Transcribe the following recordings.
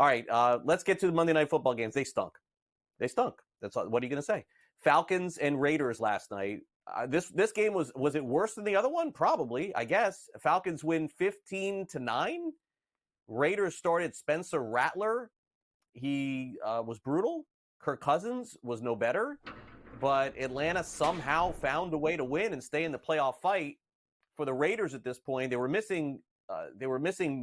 All right, let's get to the Monday Night Football games. They stunk. That's all, what are you going to say? Falcons and Raiders last night. This game was it worse than the other one? Probably, I guess. Falcons win 15-9. Raiders started Spencer Rattler. He was brutal. Kirk Cousins was no better. But Atlanta somehow found a way to win and stay in the playoff fight. For the Raiders at this point, they were missing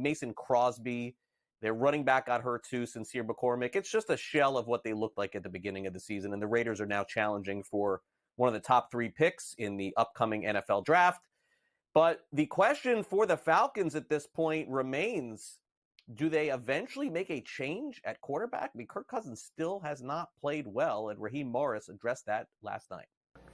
Mason Crosby. Their running back got hurt too, Sincere McCormick. It's just a shell of what they looked like at the beginning of the season, and the Raiders are now challenging for one of the top 3 picks in the upcoming NFL draft. But the question for the Falcons at this point remains, do they eventually make a change at quarterback? I mean, Kirk Cousins still has not played well, and Raheem Morris addressed that last night.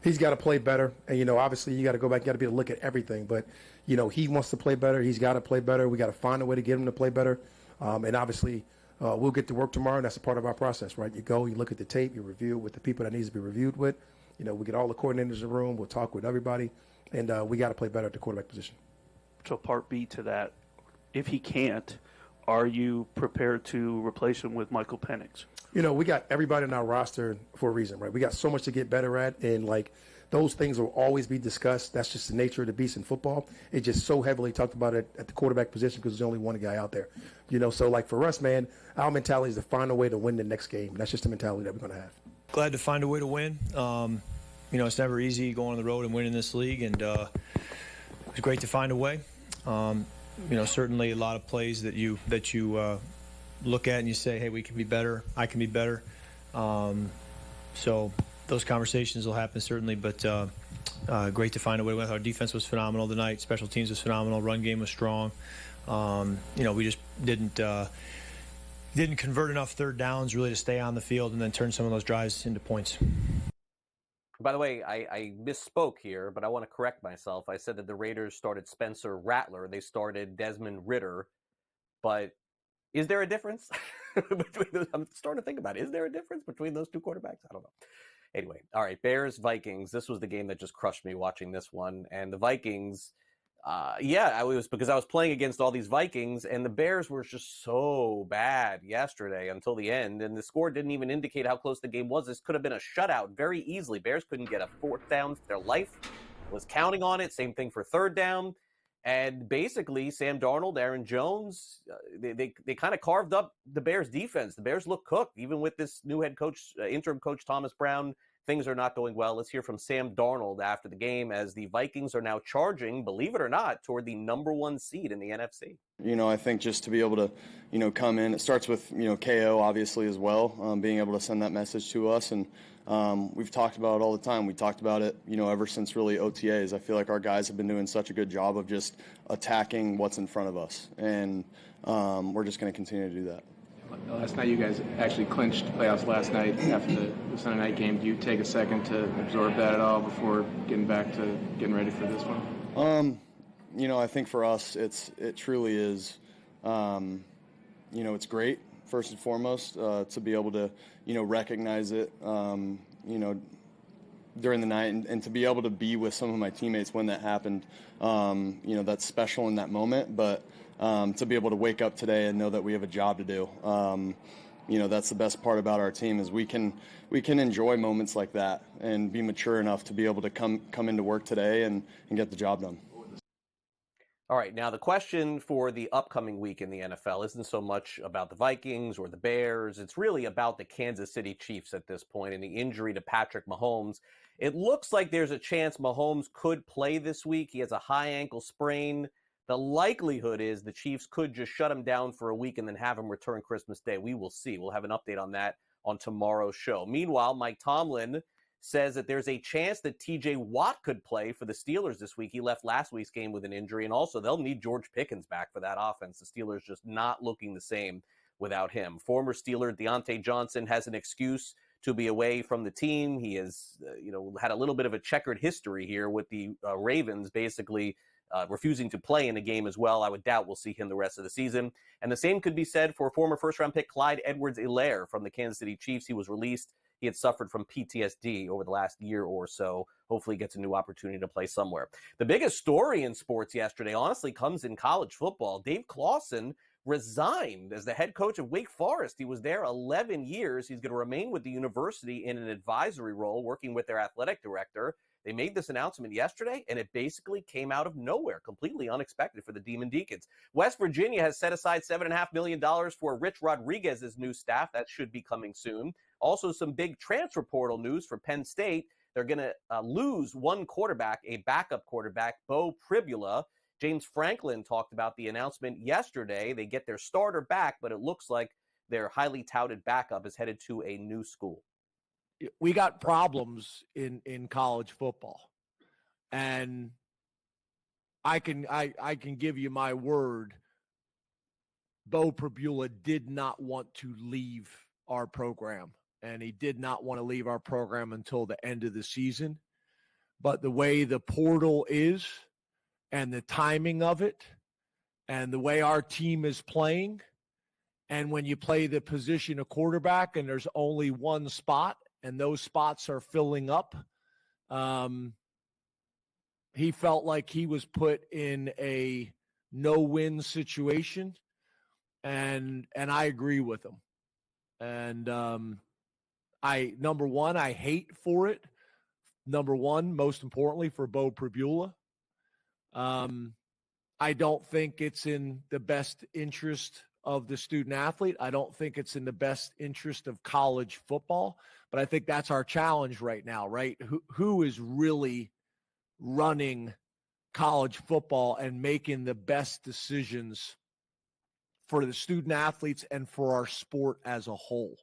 He's got to play better. And, obviously you got to go back, you got to be able to look at everything. But, he wants to play better. He's got to play better. We got to find a way to get him to play better. And obviously we'll get to work tomorrow, and that's a part of our process, right? You go, you look at the tape, you review with the people that needs to be reviewed with. We get all the coordinators in the room. We'll talk with everybody. And we got to play better at the quarterback position. So part B to that, if he can't, are you prepared to replace him with Michael Penix? We got everybody in our roster for a reason, right? We got so much to get better at, and those things will always be discussed. That's just the nature of the beast in football. It's just so heavily talked about at the quarterback position because there's only one guy out there. So for us, man, our mentality is to find a way to win the next game. That's just the mentality that we're going to have. Glad to find a way to win. It's never easy going on the road and winning this league, and it's great to find a way. Certainly a lot of plays that you look at and you say, hey, we can be better. I can be better. So those conversations will happen certainly, but great to find a way to win. Our defense was phenomenal tonight. Special teams was phenomenal. Run game was strong. We just didn't convert enough third downs really to stay on the field and then turn some of those drives into points. By the way, I misspoke here, but I want to correct myself. I said that the Raiders started Spencer Rattler. They started Desmond Ridder. But is there a difference between those? I'm starting to think about it. Is there a difference between those two quarterbacks? I don't know. Anyway, all right, Bears-Vikings. This was the game that just crushed me watching this one. And the Vikings, it was because I was playing against all these Vikings, and the Bears were just so bad yesterday until the end. And the score didn't even indicate how close the game was. This could have been a shutout very easily. Bears couldn't get a 4th down. Their life was counting on it. Same thing for 3rd down. And basically, Sam Darnold, Aaron Jones, they kind of carved up the Bears' defense. The Bears look cooked. Even with this new head coach, interim coach Thomas Brown, things are not going well. Let's hear from Sam Darnold after the game as the Vikings are now charging, believe it or not, toward the number 1 seed in the NFC. I think just to be able to, come in, it starts with, KO obviously as well, being able to send that message to us. And we've talked about it all the time. We talked about it, ever since really OTAs. I feel like our guys have been doing such a good job of just attacking what's in front of us. And we're just going to continue to do that. Last night you guys actually clinched playoffs last night after the Sunday night game. Do you take a second to absorb that at all before getting back to getting ready for this one? I think for us it truly is, it's great, first and foremost, to be able to, recognize it, during the night and to be able to be with some of my teammates when that happened, that's special in that moment. But to be able to wake up today and know that we have a job to do, that's the best part about our team is we can enjoy moments like that and be mature enough to be able to come into work today and get the job done. All right, now the question for the upcoming week in the NFL isn't so much about the Vikings or the Bears. It's really about the Kansas City Chiefs at this point and the injury to Patrick Mahomes. It looks like there's a chance Mahomes could play this week. He has a high ankle sprain. The likelihood is the Chiefs could just shut him down for a week and then have him return Christmas Day. We will see. We'll have an update on that on tomorrow's show. Meanwhile, Mike Tomlin says that there's a chance that TJ Watt could play for the Steelers this week. He left last week's game with an injury, and also they'll need George Pickens back for that offense. The Steelers just not looking the same without him. Former Steeler Deontay Johnson has an excuse to be away from the team. He has, had a little bit of a checkered history here with the Ravens, basically refusing to play in a game as well. I would doubt we'll see him the rest of the season. And the same could be said for former first-round pick Clyde Edwards-Helaire from the Kansas City Chiefs. He was released. He had suffered from PTSD over the last year or so. Hopefully he gets a new opportunity to play somewhere. The biggest story in sports yesterday, honestly, comes in college football. Dave Clawson resigned as the head coach of Wake Forest. He was there 11 years. He's going to remain with the university in an advisory role, working with their athletic director. They made this announcement yesterday, and it basically came out of nowhere, completely unexpected for the Demon Deacons. West Virginia has set aside $7.5 million for Rich Rodriguez's new staff. That should be coming soon. Also, some big transfer portal news for Penn State. They're going to lose one quarterback, a backup quarterback, Bo Pribula. James Franklin talked about the announcement yesterday. They get their starter back, but it looks like their highly touted backup is headed to a new school. We got problems in college football, and I can give you my word. Bo Pribula did not want to leave our program, and he did not want to leave our program until the end of the season. But the way the portal is, and the timing of it, and the way our team is playing, and when you play the position of quarterback and there's only one spot and those spots are filling up, he felt like he was put in a no-win situation, and I agree with him. And number one, I hate for it. Number one, most importantly, for Bo Pribula. I don't think it's in the best interest of the student athlete. I don't think it's in the best interest of college football, but I think that's our challenge right now, right? Who is really running college football and making the best decisions for the student athletes and for our sport as a whole?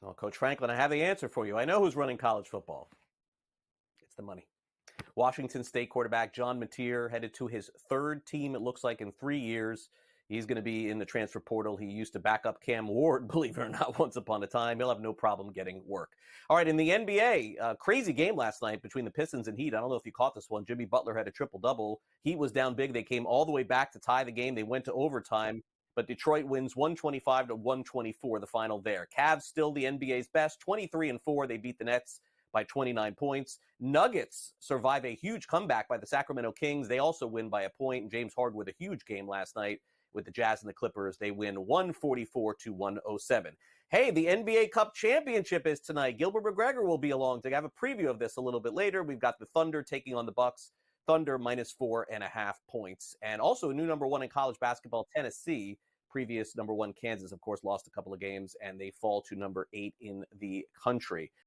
Well, Coach Franklin, I have the answer for you. I know who's running college football. It's the money. Washington State quarterback John Mateer headed to his third team, it looks like, in 3 years. He's going to be in the transfer portal. He used to back up Cam Ward, believe it or not, once upon a time. He'll have no problem getting work. All right, in the NBA, crazy game last night between the Pistons and Heat. I don't know if you caught this one. Jimmy Butler had a triple-double. Heat was down big. They came all the way back to tie the game. They went to overtime, but Detroit wins 125-124, the final there. Cavs still the NBA's best, 23-4. They beat the Nets by 29 points. Nuggets survive a huge comeback by the Sacramento Kings. They also win by a point. And James Harden with a huge game last night with the Jazz and the Clippers. They win 144-107. Hey, the NBA Cup Championship is tonight. Gilbert McGregor will be along to have a preview of this a little bit later. We've got the Thunder taking on the Bucks. Thunder -4.5 points. And also a new number one in college basketball, Tennessee. Previous number one, Kansas, of course, lost a couple of games, and they fall to number 8 in the country.